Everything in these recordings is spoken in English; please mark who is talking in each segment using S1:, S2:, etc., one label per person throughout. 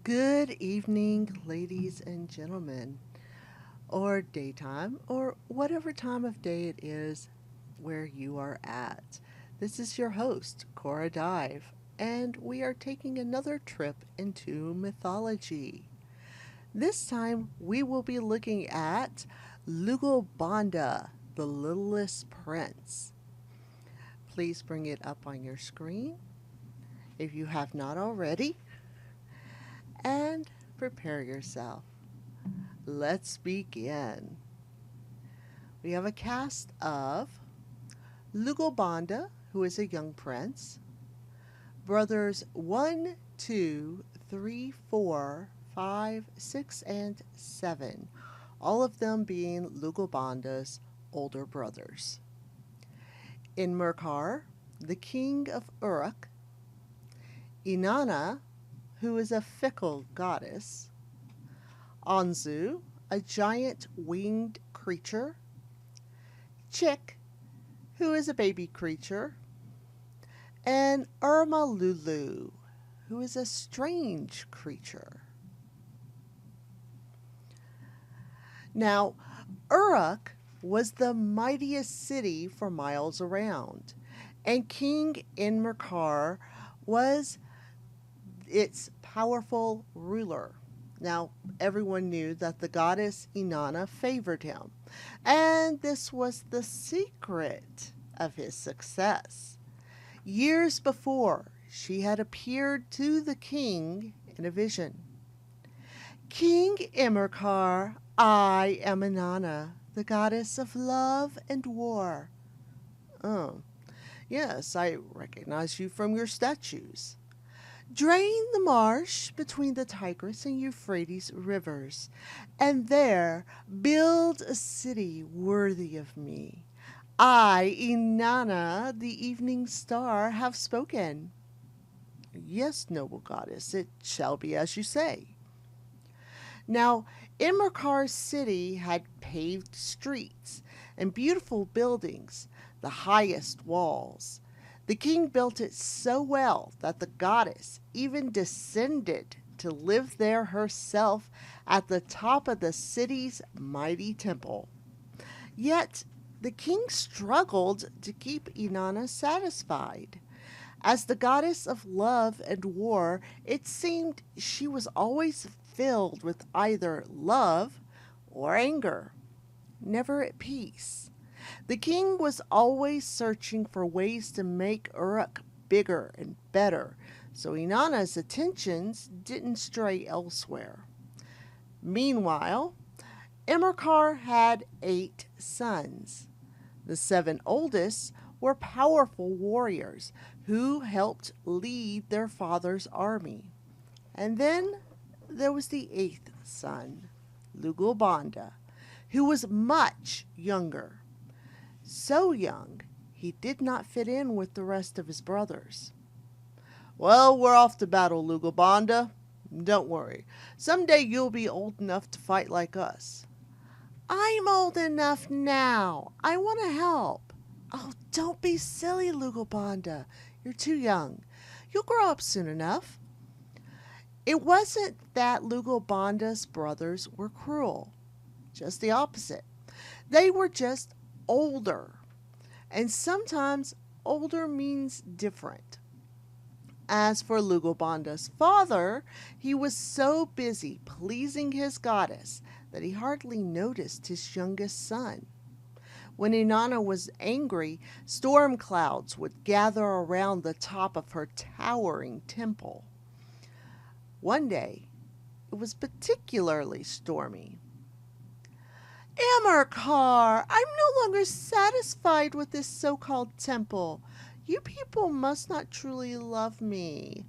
S1: Good evening, ladies and gentlemen, or daytime, or whatever time of day it is where you are at. This is your host, Cora Dive, and we are taking another trip into mythology. This time we will be looking at Lugalbanda, the Littlest Prince. Please bring it up on your screen if you have not already, and prepare yourself. Let's begin. We have a cast of Lugalbanda, who is a young prince, brothers 1, 2, 3, 4, 5, 6, and 7, all of them being Lugalbanda's older brothers. In Merkar, the king of Uruk, Inanna, who is a fickle goddess, Anzu, a giant winged creature, Chick, who is a baby creature, and Irma Lulu, who is a strange creature. Now, Uruk was the mightiest city for miles around, and King Enmerkar was its powerful ruler. Now, everyone knew that the goddess Inanna favored him, and this was the secret of his success. Years before, she had appeared to the king in a vision. King Emerkar, I am Inanna, the goddess of love and war. Oh, yes, I recognize you from your statues. Drain the marsh between the Tigris and Euphrates rivers, and there build a city worthy of me. I, Inanna, the evening star, have spoken. Yes, noble goddess, it shall be as you say. Now, Immerkar's city had paved streets and beautiful buildings, the highest walls. The king built it so well that the goddess even descended to live there herself at the top of the city's mighty temple. Yet the king struggled to keep Inanna satisfied. As the goddess of love and war, it seemed she was always filled with either love or anger, never at peace. The king was always searching for ways to make Uruk bigger and better, so Inanna's attentions didn't stray elsewhere. Meanwhile, Emerkar had 8 sons. The 7 oldest were powerful warriors who helped lead their father's army. And then there was the 8th son, Lugalbanda, who was much younger. So young, he did not fit in with the rest of his brothers. Well, we're off to battle, Lugalbanda. Don't worry. Someday you'll be old enough to fight like us. I'm old enough now. I want to help. Oh, don't be silly, Lugalbanda. You're too young. You'll grow up soon enough. It wasn't that Lugalbanda's brothers were cruel. Just the opposite. They were just older. And sometimes older means different. As for Lugalbanda's father, he was so busy pleasing his goddess that he hardly noticed his youngest son. When Inanna was angry, storm clouds would gather around the top of her towering temple. One day, it was particularly stormy. Amarkar, I'm no longer satisfied with this so-called temple. You people must not truly love me.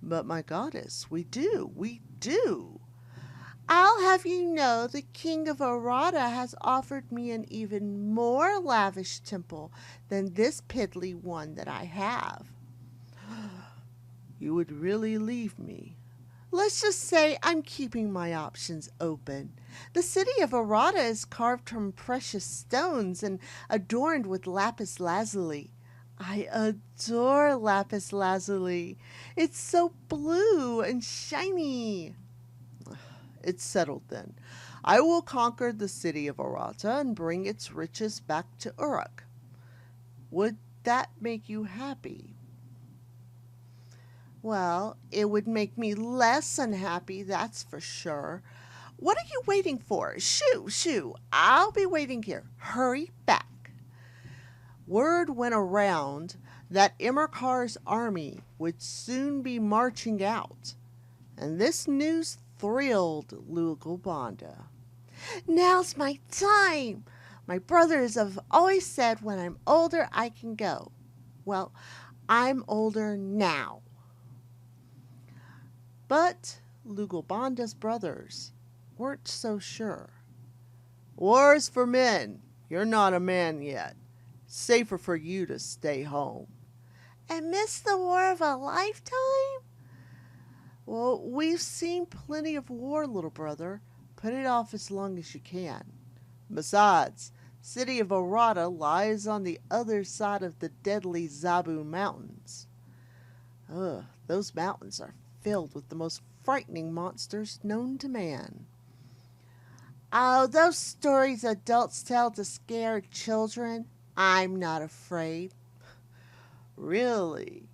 S1: But my goddess, we do. I'll have you know the king of Arata has offered me an even more lavish temple than this piddly one that I have. You would really leave me? Let's just say I'm keeping my options open. The city of Arata is carved from precious stones and adorned with lapis lazuli. I adore lapis lazuli. It's so blue and shiny. It's settled then. I will conquer the city of Arata and bring its riches back to Uruk. Would that make you happy? Well, it would make me less unhappy, that's for sure. What are you waiting for? Shoo, shoo. I'll be waiting here. Hurry back. Word went around that Imerkar's army would soon be marching out, and this news thrilled Lugalbanda. Now's my time! My brothers have always said when I'm older I can go. Well, I'm older now. But Lugalbanda's brothers weren't so sure. War's for men. You're not a man yet. Safer for you to stay home. And miss the war of a lifetime? Well, we've seen plenty of war, little brother. Put it off as long as you can. Besides, city of Arata lies on the other side of the deadly Zabu Mountains. Ugh, those mountains are filled with the most frightening monsters known to man. Oh, those stories adults tell to scare children. I'm not afraid. Really?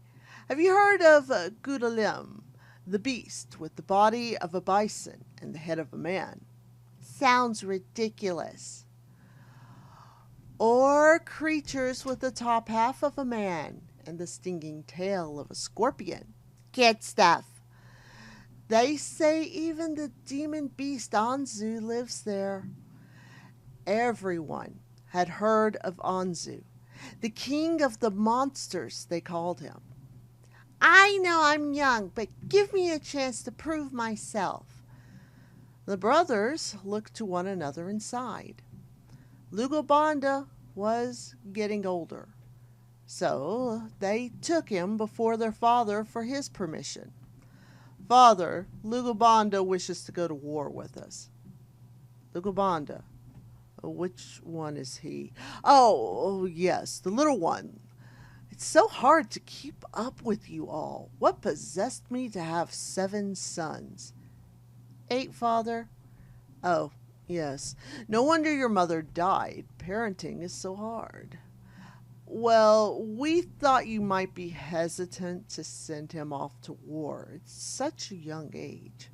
S1: Have you heard of Gudalim, the beast with the body of a bison and the head of a man? Sounds ridiculous. Or creatures with the top half of a man and the stinging tail of a scorpion. Kid stuff. They say even the demon beast Anzu lives there. Everyone had heard of Anzu, the king of the monsters, they called him. I know I'm young, but give me a chance to prove myself. The brothers looked to one another and sighed. Lugalbanda was getting older, so they took him before their father for his permission. Father, Lugalbanda wishes to go to war with us. Lugalbanda, which one is he? Oh, yes, the little one. It's so hard to keep up with you all. What possessed me to have 7 sons? 8, father? Oh, yes. No wonder your mother died. Parenting is so hard. Well, we thought you might be hesitant to send him off to war at such a young age.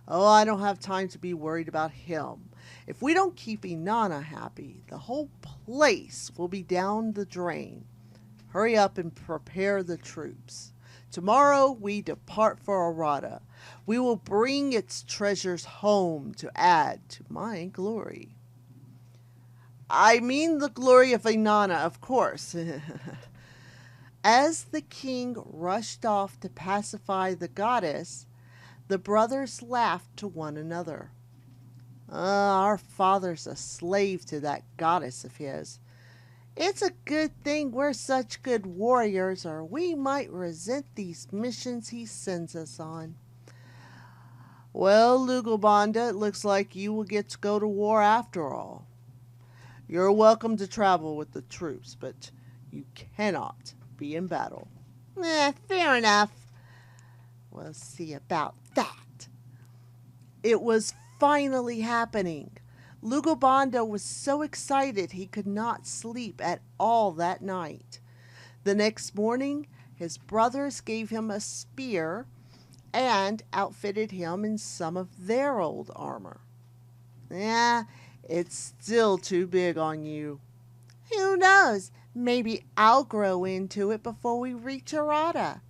S1: Oh, I don't have time to be worried about him. If we don't keep Inanna happy, the whole place will be down the drain. Hurry up and prepare the troops. Tomorrow we depart for Arata. We will bring its treasures home to add to my glory. I mean the glory of Inanna, of course. As the king rushed off to pacify the goddess, the brothers laughed to one another. Our father's a slave to that goddess of his. It's a good thing we're such good warriors, or we might resent these missions he sends us on. Well, Lugalbanda, it looks like you will get to go to war after all. You're welcome to travel with the troops, but you cannot be in battle. Fair enough. We'll see about that. It was finally happening. Lugalbanda was so excited he could not sleep at all that night. The next morning, his brothers gave him a spear and outfitted him in some of their old armor. It's still too big on you. Who knows? Maybe I'll grow into it before we reach Arata.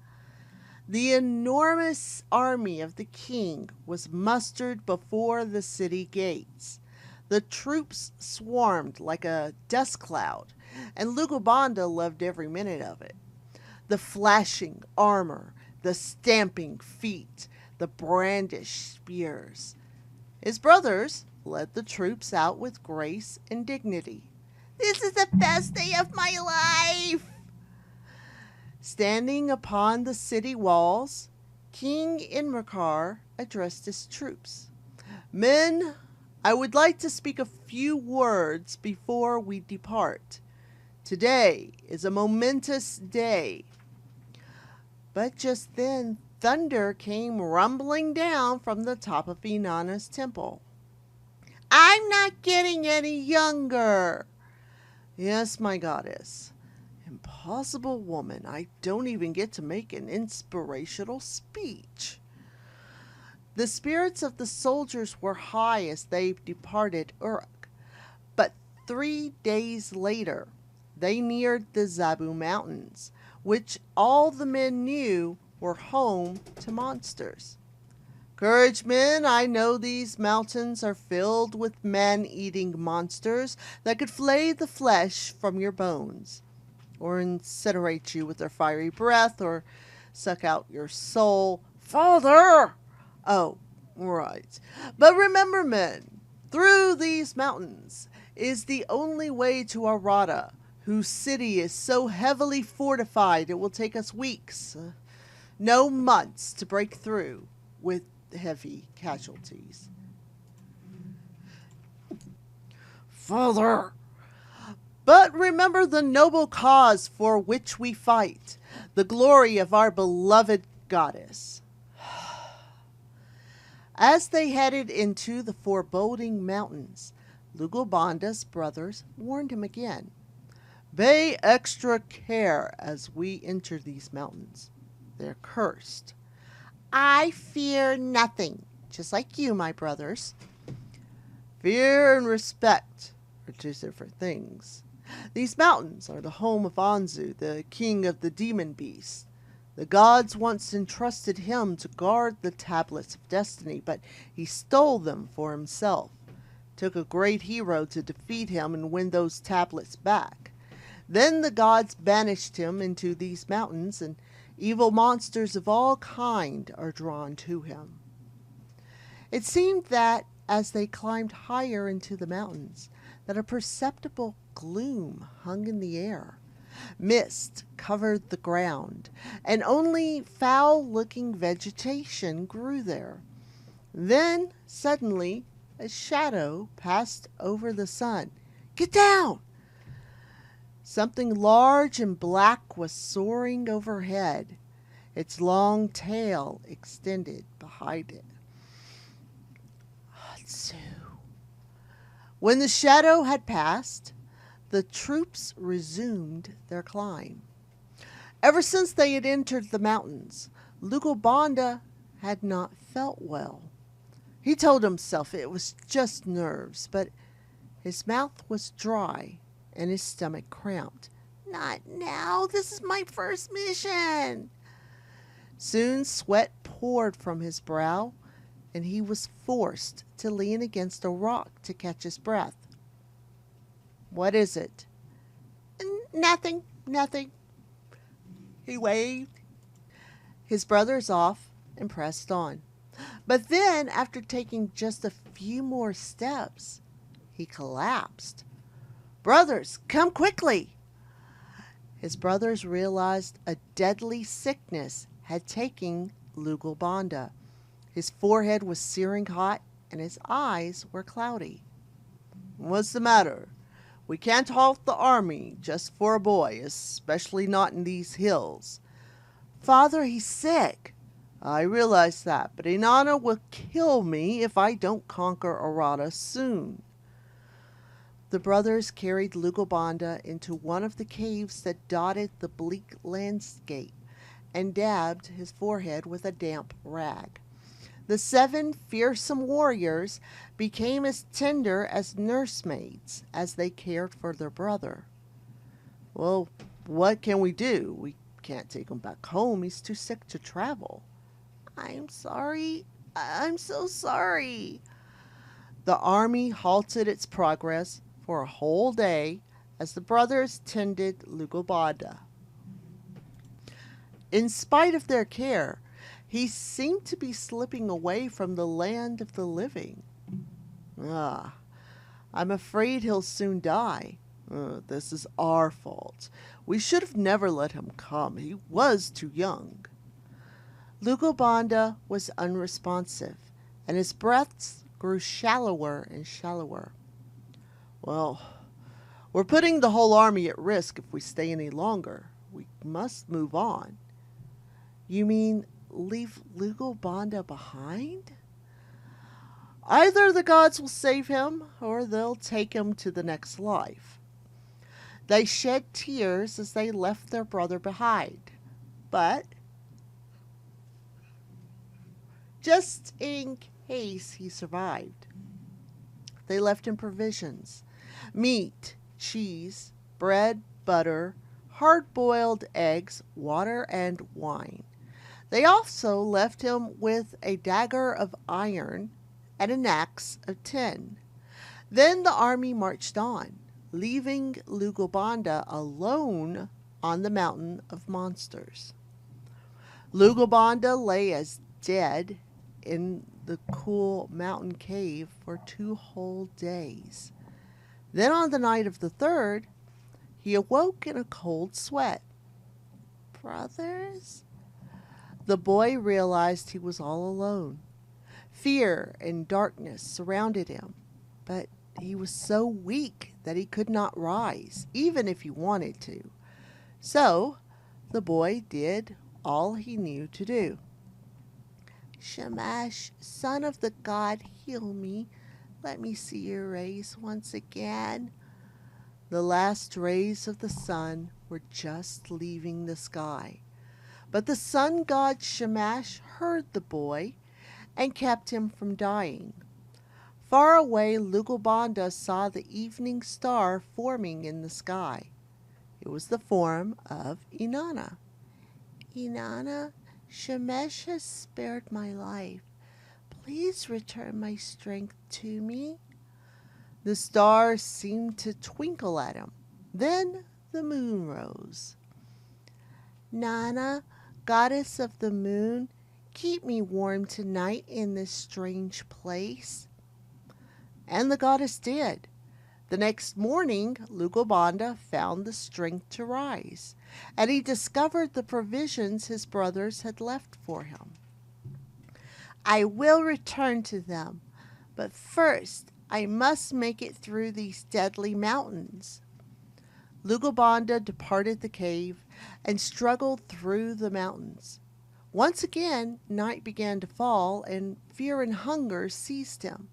S1: The enormous army of the king was mustered before the city gates. The troops swarmed like a dust cloud, and Lugalbanda loved every minute of it. The flashing armor, the stamping feet, the brandished spears. His brothers led the troops out with grace and dignity. This is the best day of my life! Standing upon the city walls, King Inmerkar addressed his troops. Men, I would like to speak a few words before we depart. Today is a momentous day. But just then, thunder came rumbling down from the top of Inanna's temple. I'm not getting any younger. Yes, my goddess. Impossible woman, I don't even get to make an inspirational speech. The spirits of the soldiers were high as they departed Uruk, but 3 days later they neared the Zabu Mountains, which all the men knew were home to monsters. Courage, men, I know these mountains are filled with man-eating monsters that could flay the flesh from your bones, or incinerate you with their fiery breath, or suck out your soul. Father! Oh, right. But remember, men, through these mountains is the only way to Arata, whose city is so heavily fortified it will take us weeks, no months, to break through with heavy casualties. Father! But remember the noble cause for which we fight, the glory of our beloved goddess. As they headed into the foreboding mountains, Lugalbanda's brothers warned him again. Pay extra care as we enter these mountains. They're cursed. I fear nothing, just like you, my brothers. Fear and respect are two different things. These mountains are the home of Anzu, the king of the demon beasts. The gods once entrusted him to guard the tablets of destiny, but he stole them for himself. Took a great hero to defeat him and win those tablets back. Then the gods banished him into these mountains, and evil monsters of all kind are drawn to him. It seemed that, as they climbed higher into the mountains, that a perceptible gloom hung in the air. Mist covered the ground, and only foul-looking vegetation grew there. Then, suddenly, a shadow passed over the sun. Get down! Something large and black was soaring overhead. Its long tail extended behind it. Hatsu. When the shadow had passed, the troops resumed their climb. Ever since they had entered the mountains, Lugalbanda had not felt well. He told himself it was just nerves, but his mouth was dry and his stomach cramped. Not now. This is my first mission. Soon sweat poured from his brow, and he was forced to lean against a rock to catch his breath. What is it? Nothing. He waved his brothers off and pressed on. But then, after taking just a few more steps, he collapsed. Brothers, come quickly! His brothers realized a deadly sickness had taken Lugalbanda. His forehead was searing hot, and his eyes were cloudy. What's the matter? We can't halt the army just for a boy, especially not in these hills. Father, he's sick. I realize that, but Inanna will kill me if I don't conquer Arata soon. The brothers carried Lugalbanda into one of the caves that dotted the bleak landscape and dabbed his forehead with a damp rag. The 7 fearsome warriors became as tender as nursemaids as they cared for their brother. Well, what can we do? We can't take him back home. He's too sick to travel. I'm sorry. I'm so sorry. The army halted its progress for a whole day as the brothers tended Lugalbanda. In spite of their care, he seemed to be slipping away from the land of the living. I'm afraid he'll soon die. This is our fault. We should have never let him come. He was too young. Lugalbanda was unresponsive, and his breaths grew shallower and shallower. Well, We're putting the whole army at risk if we stay any longer. We must move on. You mean leave Lugalbanda behind? Either the gods will save him or they'll take him to the next life. They shed tears as they left their brother behind. But just in case he survived, they left him provisions: meat, cheese, bread, butter, hard-boiled eggs, water, and wine. They also left him with a dagger of iron and an axe of tin. Then the army marched on, leaving Lugalbanda alone on the mountain of monsters. Lugalbanda lay as dead in the cool mountain cave for 2 whole days. Then on the night of the 3rd, he awoke in a cold sweat. Brothers? The boy realized he was all alone. Fear and darkness surrounded him, but he was so weak that he could not rise, even if he wanted to. So the boy did all he knew to do. Shamash, son of the god, heal me. Let me see your rays once again. The last rays of the sun were just leaving the sky. But the sun god Shamash heard the boy and kept him from dying. Far away, Lugalbanda saw the evening star forming in the sky. It was the form of Inanna. Inanna, Shamash has spared my life. Please return my strength to me. The star seemed to twinkle at him. Then the moon rose. Nana, goddess of the moon, keep me warm tonight in this strange place. And the goddess did. The next morning, Lugalbanda found the strength to rise, and he discovered the provisions his brothers had left for him. I will return to them, but first I must make it through these deadly mountains. Lugalbanda departed the cave and struggled through the mountains. Once again, night began to fall, and fear and hunger seized him.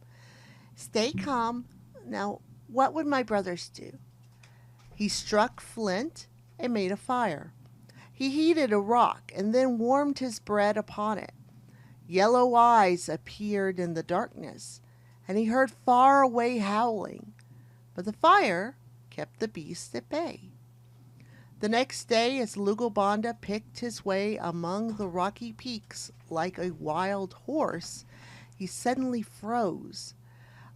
S1: Stay calm. Now, what would my brothers do? He struck flint and made a fire. He heated a rock and then warmed his bread upon it. Yellow eyes appeared in the darkness, and he heard far away howling, but the fire kept the beasts at bay. The next day, as Lugalbanda picked his way among the rocky peaks like a wild horse, he suddenly froze.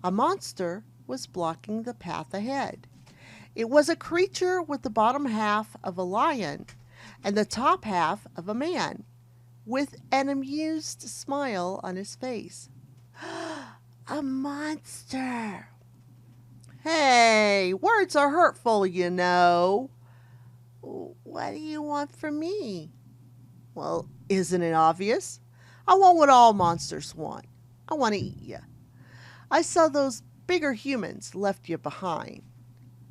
S1: A monster was blocking the path ahead. It was a creature with the bottom half of a lion and the top half of a man, with an amused smile on his face. A monster! Hey, words are hurtful, you know. What do you want from me? Well, isn't it obvious? I want what all monsters want. I want to eat you. I saw those bigger humans left you behind.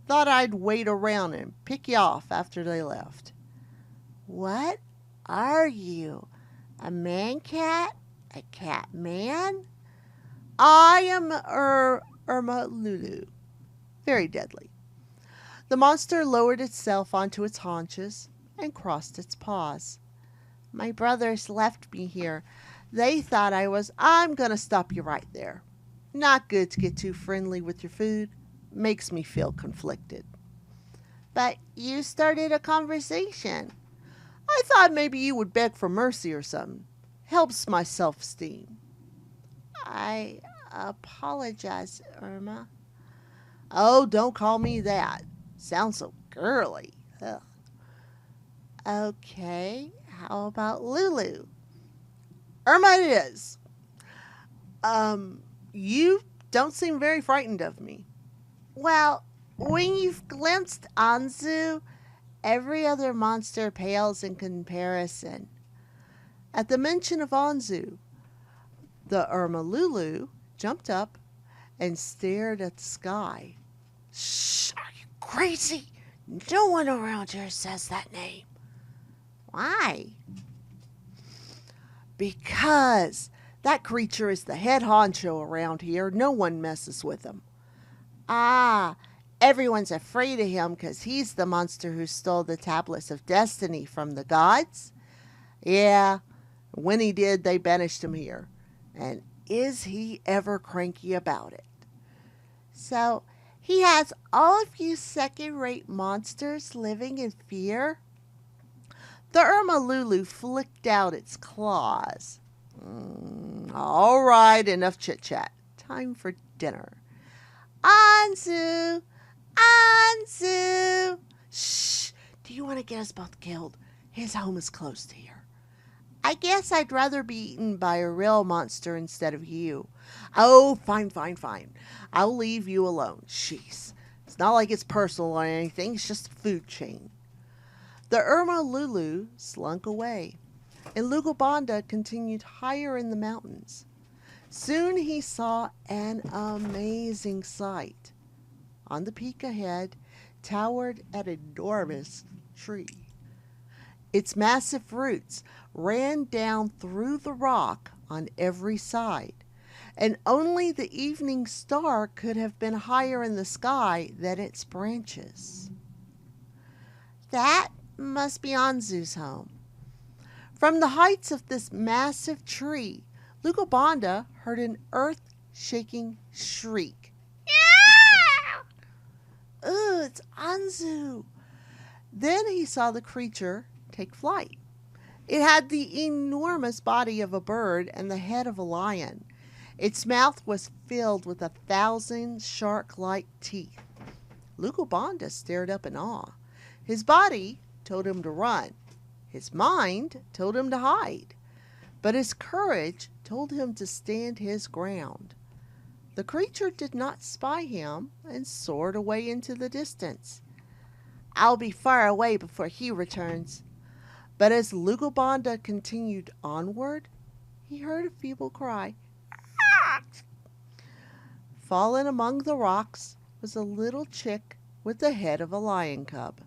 S1: Thought I'd wait around and pick you off after they left. What are you? A man cat? A cat man? I am Irma Lulu. Very deadly. The monster lowered itself onto its haunches and crossed its paws. My brothers left me here. They thought I'm going to stop you right there. Not good to get too friendly with your food. Makes me feel conflicted. But you started a conversation. I thought maybe you would beg for mercy or something. Helps my self-esteem. I apologize, Irma. Oh, don't call me that. Sounds so girly. Ugh. Okay, how about Lulu? Irma it is. You don't seem very frightened of me. Well, when you've glimpsed Anzu, every other monster pales in comparison. At the mention of Anzu, the Irma Lulu jumped up and stared at the sky. Shh, are you crazy? No one around here says that name. Why? Because that creature is the head honcho around here. No one messes with him. Ah, everyone's afraid of him because he's the monster who stole the tablets of destiny from the gods? Yeah, when he did, they banished him here. And is he ever cranky about it? So, he has all of you second-rate monsters living in fear? The Irma Lulu flicked out its claws. All right, enough chit-chat. Time for dinner. Anzu! Anzu! Shh! Do you want to get us both killed? His home is close to here. I guess I'd rather be eaten by a real monster instead of you. Oh, fine. I'll leave you alone. Jeez. It's not like it's personal or anything. It's just a food chain. The Irma Lulu slunk away, and Lugalbanda continued higher in the mountains. Soon he saw an amazing sight. On the peak ahead towered an enormous tree. Its massive roots ran down through the rock on every side, and only the evening star could have been higher in the sky than its branches. That must be Anzu's home. From the heights of this massive tree, Lugalbanda heard an earth-shaking shriek. Ugh, it's Anzu. Then he saw the creature take flight. It had the enormous body of a bird and the head of a lion. Its mouth was filled with 1,000 shark-like teeth. Lugalbanda stared up in awe. His body told him to run. His mind told him to hide. But his courage told him to stand his ground. The creature did not spy him and soared away into the distance. I'll be far away before he returns. But as Lugalbanda continued onward, he heard a feeble cry. Fallen among the rocks was a little chick with the head of a lion cub.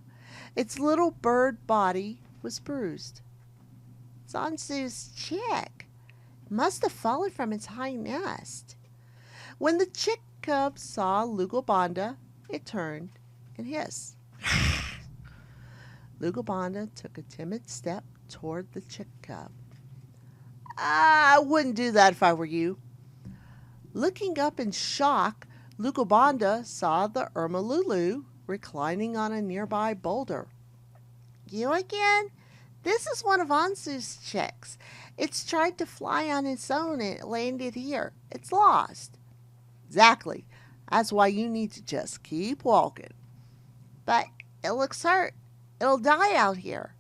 S1: Its little bird body was bruised. It's Anzu's chick. It must have fallen from its high nest. When the chick cub saw Lugalbanda, it turned and hissed. Lugalbanda took a timid step toward the chick cub. I wouldn't do that if I were you. Looking up in shock, Lugalbanda saw the Irma Lulu reclining on a nearby boulder. You again? This is one of Anzu's chicks. It's tried to fly on its own and it landed here. It's lost. Exactly. That's why you need to just keep walking. But it looks hurt. It'll die out here.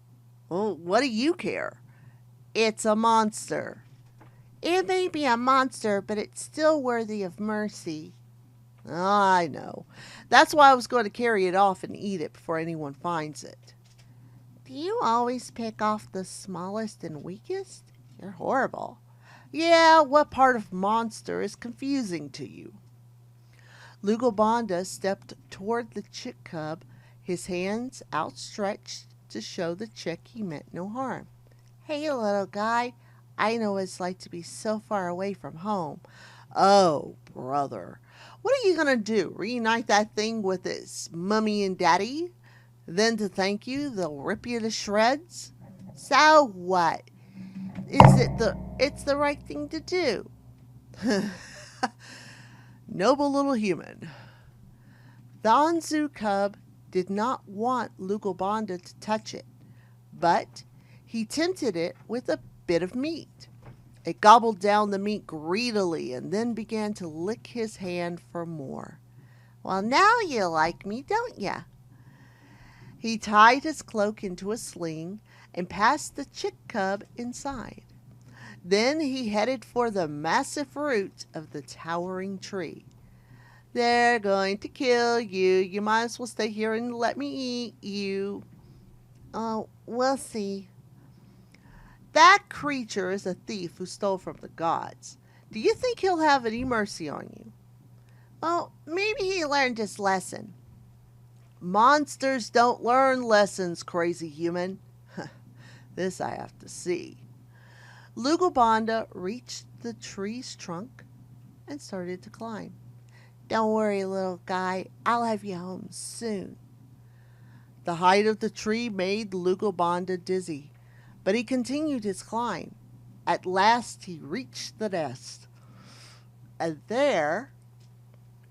S1: Well, what do you care? It's a monster. It may be a monster, but it's still worthy of mercy. I know. That's why I was going to carry it off and eat it before anyone finds it. Do you always pick off the smallest and weakest? You're horrible. Yeah, what part of monster is confusing to you? Lugalbanda stepped toward the chick cub, his hands outstretched to show the chick he meant no harm. Hey, little guy, I know what it's like to be so far away from home. Oh, brother, what are you going to do? Reunite that thing with its mummy and daddy? Then to thank you, they'll rip you to shreds? So what? It's the right thing to do. Noble little human. The Anzu cub did not want Lugalbanda to touch it, but he tempted it with a bit of meat. It gobbled down the meat greedily and then began to lick his hand for more. Well, now you like me, don't ya? He tied his cloak into a sling and passed the chick cub inside. Then he headed for the massive roots of the towering tree. They're going to kill you. You might as well stay here and let me eat you. Oh, we'll see. That creature is a thief who stole from the gods. Do you think he'll have any mercy on you? Well, maybe he learned his lesson. Monsters don't learn lessons, crazy human. This I have to see. Lugalbanda reached the tree's trunk and started to climb. Don't worry, little guy. I'll have you home soon. The height of the tree made Lugalbanda dizzy, but he continued his climb. At last he reached the nest, and there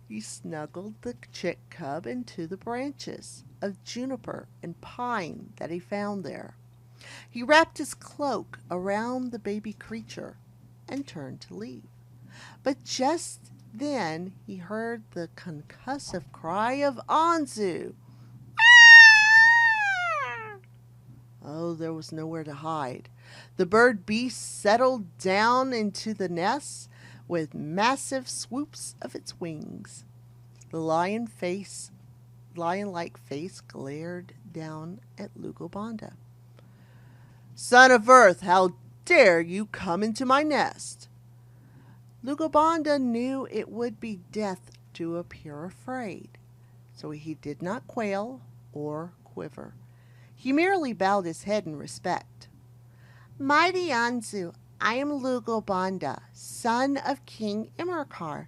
S1: he snuggled the chick cub into the branches of juniper and pine that he found there. He wrapped his cloak around the baby creature and turned to leave. But just then he heard the concussive cry of Anzu. Oh, there was nowhere to hide. The bird beast settled down into the nest with massive swoops of its wings. The lion-like face glared down at Lugalbanda. Son of Earth, how dare you come into my nest? Lugalbanda knew it would be death to appear afraid, so he did not quail or quiver. He merely bowed his head in respect. Mighty Anzu, I am Lugalbanda, son of King Imerkar.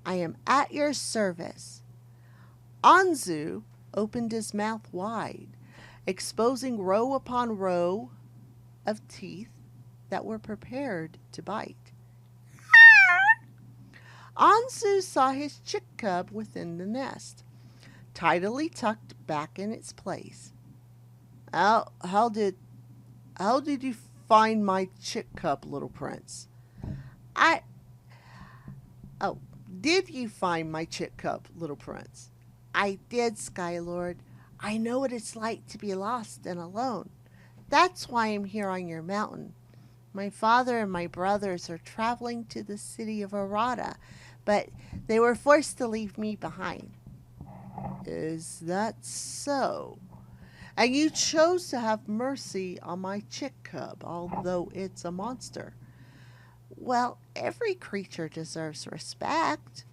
S1: I am at your service. Anzu opened his mouth wide, exposing row upon row of teeth that were prepared to bite. Anzu saw his chick cub within the nest, tidily tucked back in its place. How did you find my chick cub, little prince? Did you find my chick cub, little prince? I did, Skylord. I know what it's like to be lost and alone. That's why I'm here on your mountain. My father and my brothers are traveling to the city of Arata, but they were forced to leave me behind. Is that so? And you chose to have mercy on my chick cub, although it's a monster. Well, every creature deserves respect.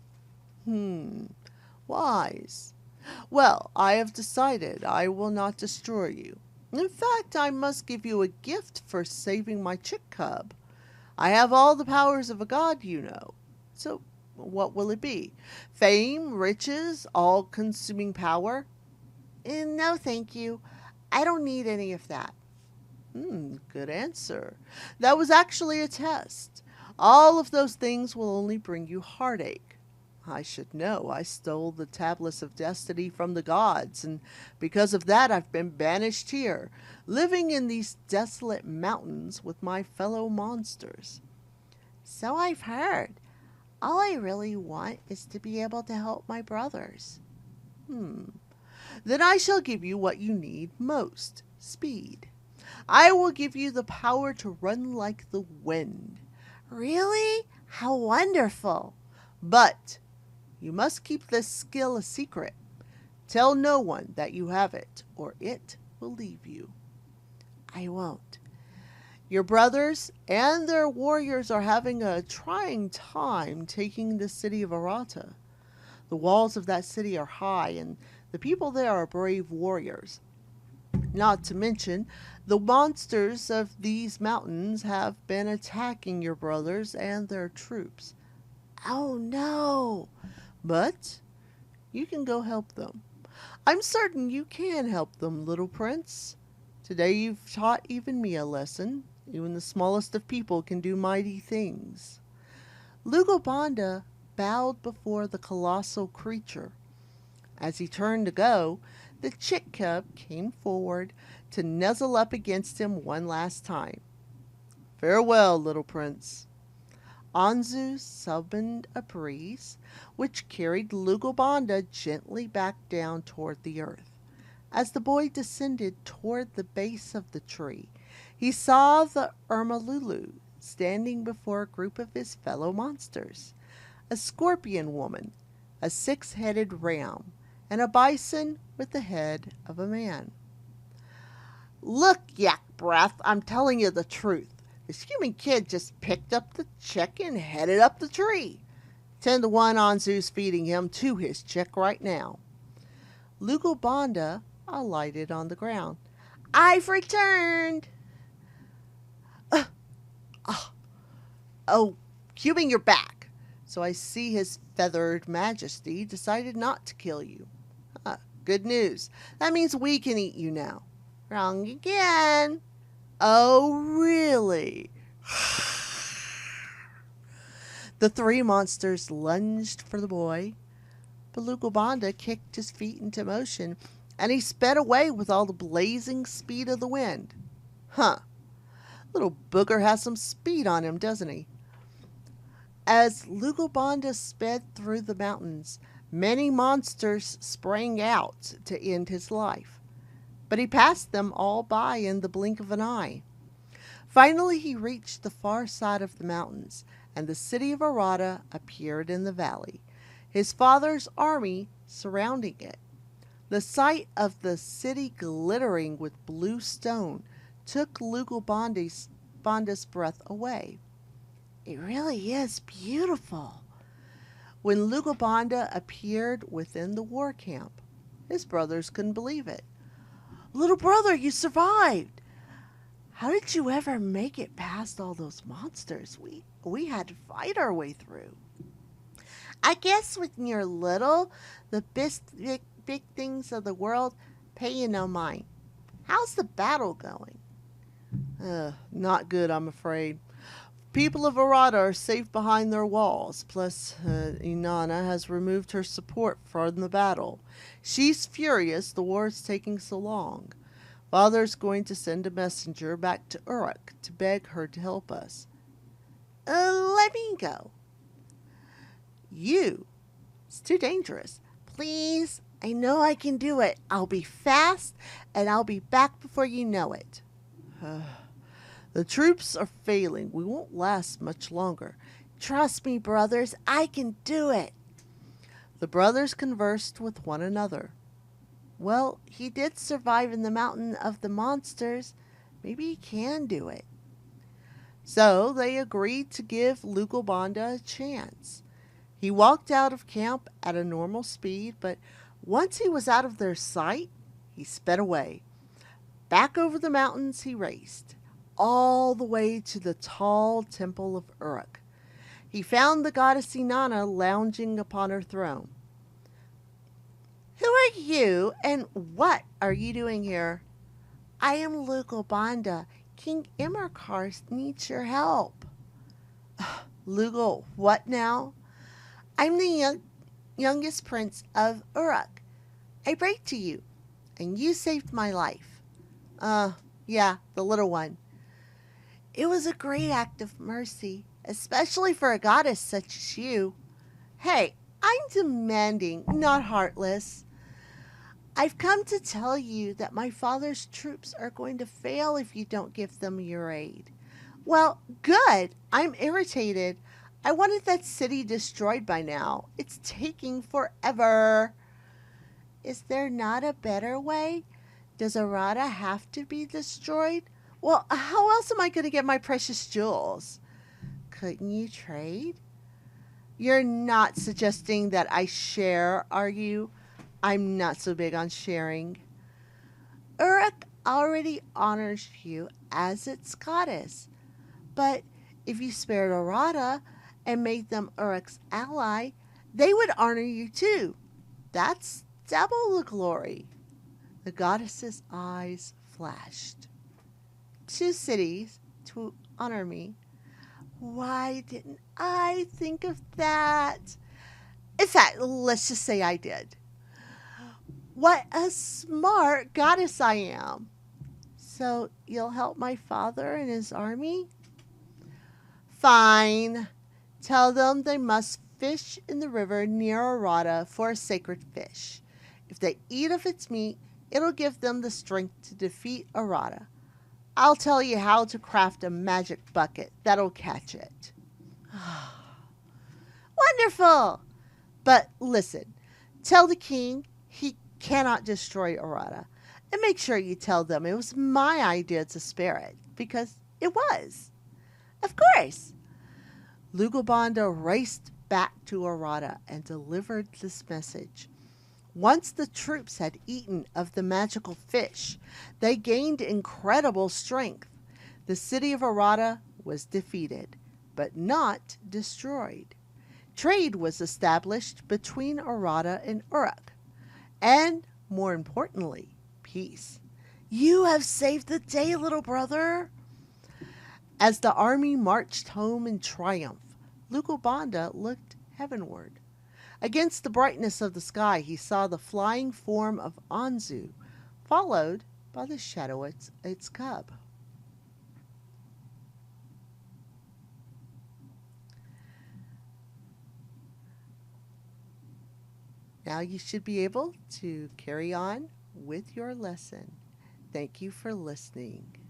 S1: Wise. Well, I have decided I will not destroy you. In fact, I must give you a gift for saving my chick cub. I have all the powers of a god, you know. So, what will it be? Fame, riches, all-consuming power? No, thank you. I don't need any of that. Good answer. That was actually a test. All of those things will only bring you heartache. I should know. I stole the tablets of destiny from the gods, and because of that I've been banished here, living in these desolate mountains with my fellow monsters. So I've heard. All I really want is to be able to help my brothers. Then I shall give you what you need most, speed. I will give you the power to run like the wind. Really? How wonderful. But you must keep this skill a secret. Tell no one that you have it, or it will leave you. I won't. Your brothers and their warriors are having a trying time taking the city of Arata. The walls of that city are high, and the people there are brave warriors. Not to mention, the monsters of these mountains have been attacking your brothers and their troops. Oh no! But you can go help them. I'm certain you can help them, little prince. Today you've taught even me a lesson. Even the smallest of people can do mighty things. Lugalbanda bowed before the colossal creature. As he turned to go, the chick cub came forward to nuzzle up against him one last time. Farewell, little prince. Anzu summoned a breeze, which carried Lugalbanda gently back down toward the earth. As the boy descended toward the base of the tree, he saw the Ermalulu standing before a group of his fellow monsters, a scorpion woman, a six-headed ram, and a bison with the head of a man. Look, Yak Breath, I'm telling you the truth. This human kid just picked up the chick and headed up the tree. 10 to 1 Anzu's feeding him to his chick right now. Lugalbanda alighted on the ground. I've returned. Uh, oh, oh, cubing your back. So I see his feathered majesty decided not to kill you. Good news. That means we can eat you now. Wrong again. Oh, really? The three monsters lunged for the boy, but Lugalbanda kicked his feet into motion, and he sped away with all the blazing speed of the wind. Huh. Little booger has some speed on him, doesn't he? As Lugalbanda sped through the mountains, many monsters sprang out to end his life, but he passed them all by in the blink of an eye. Finally, he reached the far side of the mountains, and the city of Arata appeared in the valley, his father's army surrounding it. The sight of the city glittering with blue stone took Lugalbanda's breath away. It really is beautiful. When Lugalbanda appeared within the war camp, his brothers couldn't believe it. Little brother, you survived. How did you ever make it past all those monsters we had to fight our way through? I guess when you're little, the big things of the world pay you no mind. How's the battle going? Not good, I'm afraid. People of Arata are safe behind their walls, plus Inanna has removed her support from the battle. She's furious the war is taking so long. Father's going to send a messenger back to Uruk to beg her to help us. Let me go. You? It's too dangerous. Please, I know I can do it. I'll be fast, and I'll be back before you know it. The troops are failing. We won't last much longer. Trust me, brothers. I can do it. The brothers conversed with one another. Well, he did survive in the mountain of the monsters. Maybe he can do it. So they agreed to give Lugalbanda a chance. He walked out of camp at a normal speed, but once he was out of their sight, he sped away. Back over the mountains he raced, all the way to the tall temple of Uruk. He found the goddess Inanna lounging upon her throne. Who are you, and what are you doing here? I am Lugalbanda. King Imerkar needs your help. Lugal, what now? I'm the youngest prince of Uruk. I prayed to you, and you saved my life. Yeah, the little one. It was a great act of mercy, especially for a goddess such as you. Hey, I'm demanding, not heartless. I've come to tell you that my father's troops are going to fail if you don't give them your aid. Well, good. I'm irritated. I wanted that city destroyed by now. It's taking forever. Is there not a better way? Does Arata have to be destroyed? Well, how else am I going to get my precious jewels? Couldn't you trade? You're not suggesting that I share, are you? I'm not so big on sharing. Uruk already honors you as its goddess. But if you spared Arata and made them Uruk's ally, they would honor you too. That's double the glory. The goddess's eyes flashed. 2 cities to honor me. Why didn't I think of that? In fact, let's just say I did. What a smart goddess I am. So you'll help my father and his army? Fine. Tell them they must fish in the river near Arata for a sacred fish. If they eat of its meat, it'll give them the strength to defeat Arata. I'll tell you how to craft a magic bucket that'll catch it. Wonderful! But listen, tell the king he cannot destroy Arata. And make sure you tell them it was my idea to spare it, because it was. Of course. Lugalbanda raced back to Arata and delivered this message. Once the troops had eaten of the magical fish, they gained incredible strength. The city of Arata was defeated, but not destroyed. Trade was established between Arata and Uruk, and, more importantly, peace. You have saved the day, little brother. As the army marched home in triumph, Lugalbanda looked heavenward. Against the brightness of the sky, he saw the flying form of Anzu, followed by the shadow of its cub. Now you should be able to carry on with your lesson. Thank you for listening.